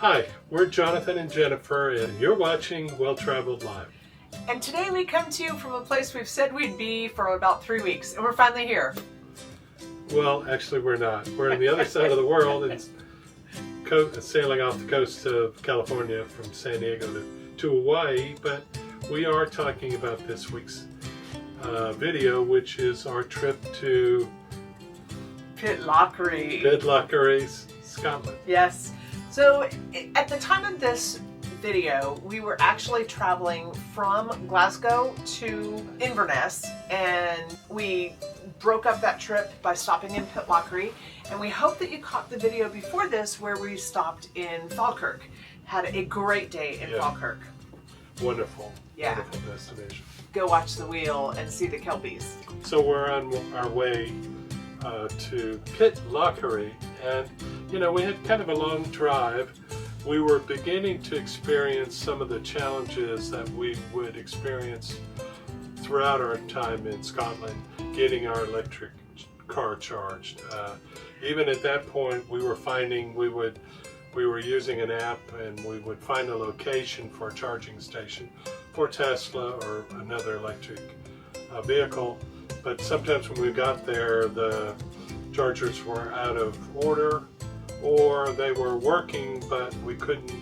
Hi, we're Jonathan and Jennifer, and you're watching Well Traveled Live. And today we come to you from a place we've said we'd be for about 3 weeks, and we're finally here. Well, actually we're not. We're on the other side of the world and sailing off the coast of California from San Diego to Hawaii, but we are talking about this week's video, which is our trip to Pitlochry, Scotland. Yes. So at the time of this video, we were actually traveling from Glasgow to Inverness, and we broke up that trip by stopping in Pitlochry, and we hope that you caught the video before this where we stopped in Falkirk. Had a great day in Falkirk. Wonderful. Yeah. Wonderful destination. Go watch the wheel and see the Kelpies. So we're on our way to Pitlochry, and we had kind of a long drive. We were beginning to experience some of the challenges that we would experience throughout our time in Scotland, getting our electric car charged. Even at that point, we were finding we were using an app, and we would find a location for a charging station for Tesla or another electric vehicle. But sometimes when we got there, the chargers were out of order, or they were working, but we couldn't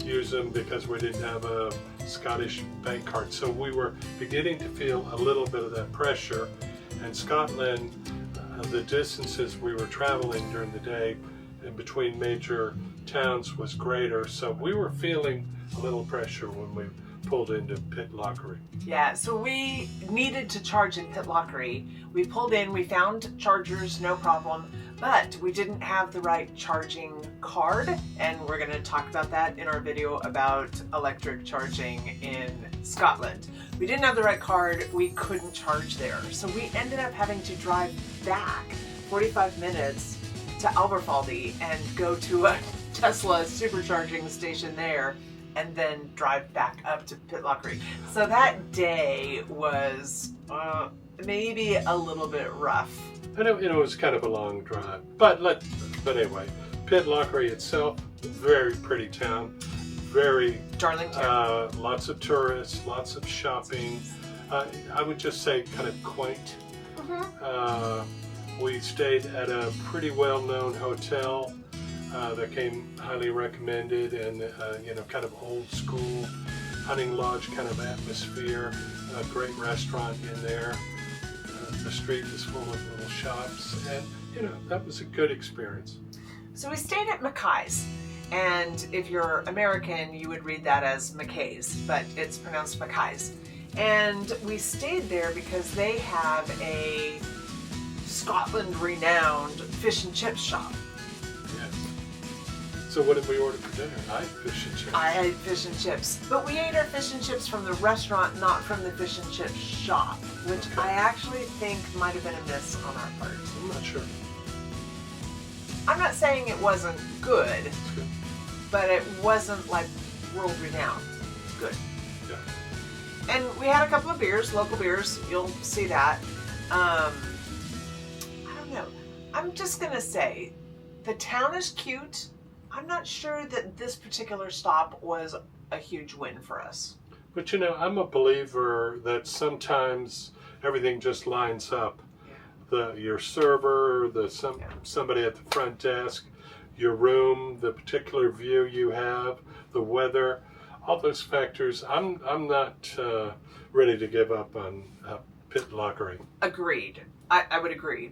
use them because we didn't have a Scottish bank card. So we were beginning to feel a little bit of that pressure. And Scotland, the distances we were traveling during the day in between major towns was greater. So we were feeling a little pressure when we pulled into Pitlochry. Yeah, so we needed to charge in Pitlochry. We pulled in, we found chargers, no problem, but we didn't have the right charging card, and we're going to talk about that in our video about electric charging in Scotland. We didn't have the right card, we couldn't charge there, so we ended up having to drive back 45 minutes to Aberfaldy and go to a Tesla supercharging station there, and then drive back up to Pitlochry. So that day was maybe a little bit rough. And it was kind of a long drive. But anyway, Pitlochry itself, very pretty town, very darling town. Lots of tourists, lots of shopping. I would just say kind of quaint. Mm-hmm. We stayed at a pretty well-known hotel. That came highly recommended, and kind of old school hunting lodge kind of atmosphere. A great restaurant in there. The street is full of little shops, and that was a good experience. So we stayed at McKay's, and if you're American, you would read that as McKay's, but it's pronounced McKay's. And we stayed there because they have a Scotland-renowned fish and chip shop. So what did we order for dinner? I had fish and chips. I had fish and chips. But we ate our fish and chips from the restaurant, not from the fish and chip shop, which I actually think might have been a miss on our part. I'm not sure. I'm not saying it wasn't good, It's good. but it wasn't like world renowned. Good. Yeah. And we had a couple of beers, local beers. You'll see that. I don't know. I'm just going to say the town is cute. I'm not sure that this particular stop was a huge win for us. But I'm a believer that sometimes everything just lines up. Yeah. Your server, somebody at the front desk, your room, the particular view you have, the weather, all those factors. I'm not ready to give up on Pitlochry. Agreed. I would agree.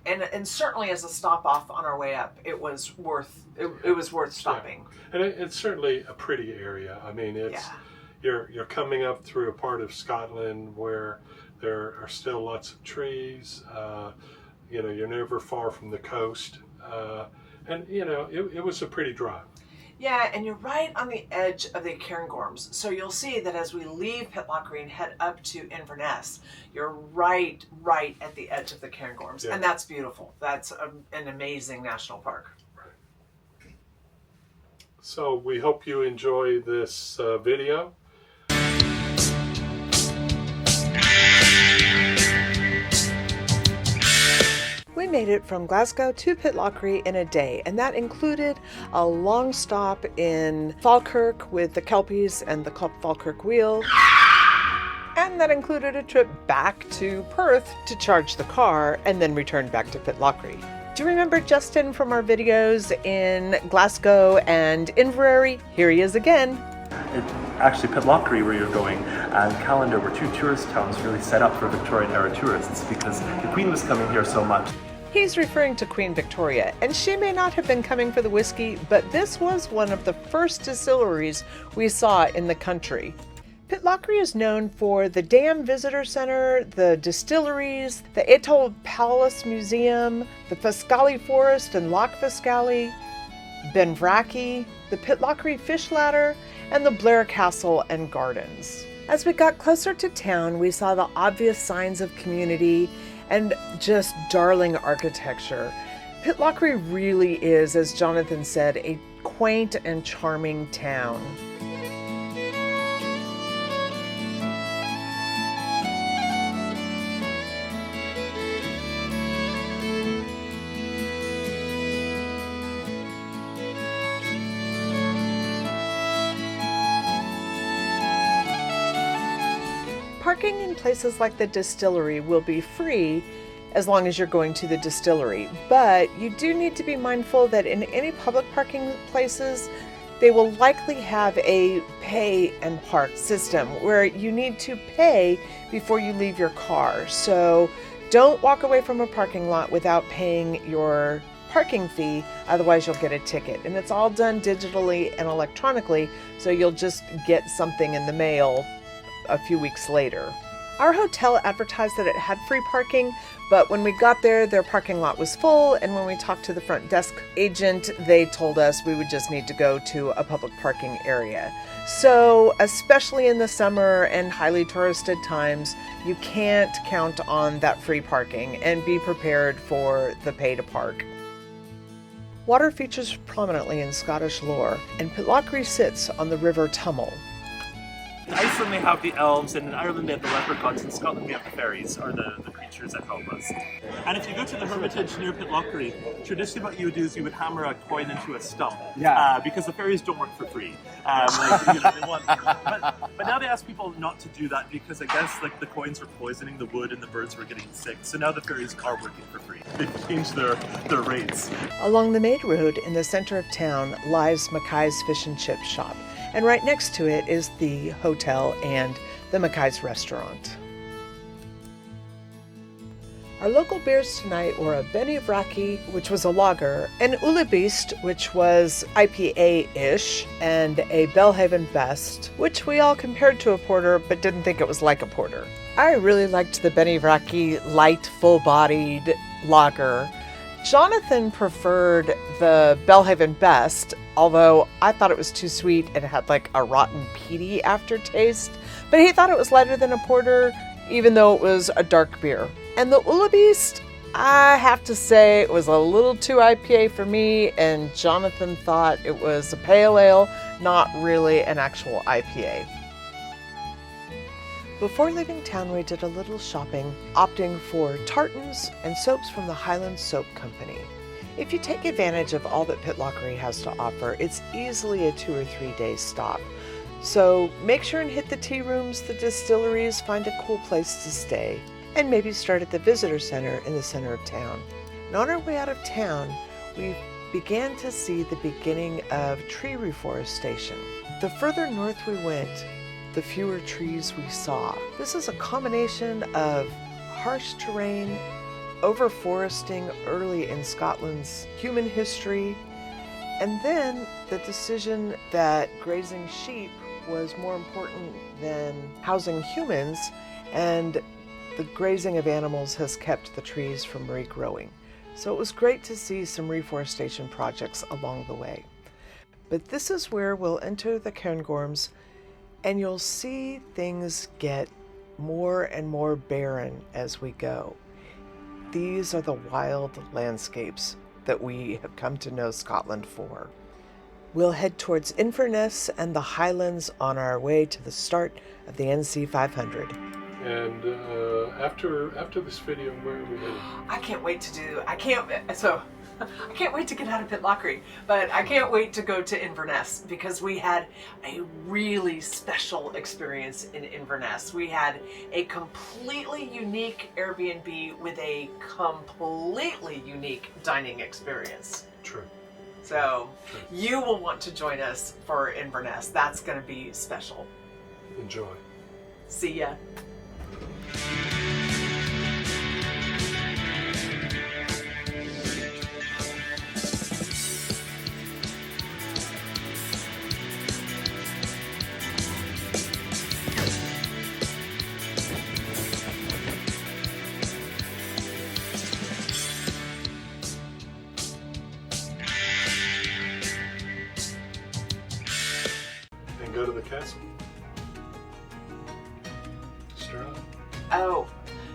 And certainly as a stop off on our way up, it was worth stopping. Yeah. And it's certainly a pretty area. I mean, you're coming up through a part of Scotland where there are still lots of trees. You're never far from the coast, and it was a pretty drive. Yeah, and you're right on the edge of the Cairngorms. So you'll see that as we leave Pitlochry and head up to Inverness, you're right at the edge of the Cairngorms. Yeah. And that's beautiful. That's an amazing national park. Right. So we hope you enjoy this video. When made it from Glasgow to Pitlochry in a day, and that included a long stop in Falkirk with the Kelpies and the Falkirk Wheel. And that included a trip back to Perth to charge the car and then return back to Pitlochry. Do you remember Justin from our videos in Glasgow and Inverary? Here he is again. Actually, Pitlochry, where you're going, and Calendar were two tourist towns really set up for Victorian era tourists because the Queen was coming here so much. He's referring to Queen Victoria, and she may not have been coming for the whiskey, but this was one of the first distilleries we saw in the country. Pitlochry is known for the Dam Visitor Center, the distilleries, the Atholl Palace Museum, the Foscali Forest and Loch Foscali, Benvrackie, the Pitlochry Fish Ladder, and the Blair Castle and Gardens. As we got closer to town, we saw the obvious signs of community and just darling architecture. Pitlochry really is, as Jonathan said, a quaint and charming town. Parking in places like the distillery will be free as long as you're going to the distillery, but you do need to be mindful that in any public parking places, they will likely have a pay and park system where you need to pay before you leave your car. So don't walk away from a parking lot without paying your parking fee, otherwise you'll get a ticket. And it's all done digitally and electronically, so you'll just get something in the mail a few weeks later. Our hotel advertised that it had free parking, but when we got there, their parking lot was full, and when we talked to the front desk agent, they told us we would just need to go to a public parking area. So, especially in the summer and highly touristed times, you can't count on that free parking, and be prepared for the pay to park. Water features prominently in Scottish lore, and Pitlochry sits on the River Tummel. In Iceland they have the elves, and in Ireland they have the leprechauns, in Scotland we have the fairies, or the creatures that help us. And if you go to the Hermitage near Pitlochry, traditionally what you would do is you would hammer a coin into a stump, because the fairies don't work for free. They want, but now they ask people not to do that because I guess the coins were poisoning the wood and the birds were getting sick. So now the fairies are working for free. They've changed their rates. Along the Maid Road in the center of town lies McKay's Fish and Chip shop. And right next to it is the hotel and the McKay's restaurant. Our local beers tonight were a Benvrackie, which was a lager, an Ullabist, which was IPA-ish, and a Belhaven Best, which we all compared to a porter but didn't think it was like a porter. I really liked the Benvrackie light, full-bodied lager. Jonathan preferred the Belhaven Best, although I thought it was too sweet and had like a rotten peaty aftertaste. But he thought it was lighter than a porter, even though it was a dark beer. And the Ullabist, I have to say, it was a little too IPA for me, and Jonathan thought it was a pale ale, not really an actual IPA. Before leaving town, we did a little shopping, opting for tartans and soaps from the Highland Soap Company. If you take advantage of all that Pitlochry has to offer, it's easily a 2 or 3 day stop. So make sure and hit the tea rooms, the distilleries, find a cool place to stay, and maybe start at the visitor center in the center of town. And on our way out of town, we began to see the beginning of tree reforestation. The further north we went, the fewer trees we saw. This is a combination of harsh terrain, overforesting early in Scotland's human history, and then the decision that grazing sheep was more important than housing humans, and the grazing of animals has kept the trees from regrowing. So it was great to see some reforestation projects along the way. But this is where we'll enter the Cairngorms, and you'll see things get more and more barren as we go. These are the wild landscapes that we have come to know Scotland for. We'll head towards Inverness and the Highlands on our way to the start of the NC 500. And after this video, where are we heading? I can't wait to get out of Pitlochry, but I can't wait to go to Inverness because we had a really special experience in Inverness. We had a completely unique Airbnb with a completely unique dining experience. True. So you will want to join us for Inverness. That's going to be special. Enjoy. See ya. And go to the castle. Stroll. Oh,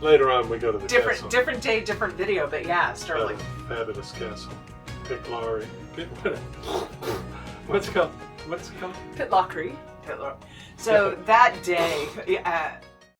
Later on, we go to the castle. different day, different video, but yeah, Sterling. Fabulous castle. Pitlochry. What's it called? Pitlochry. So that day,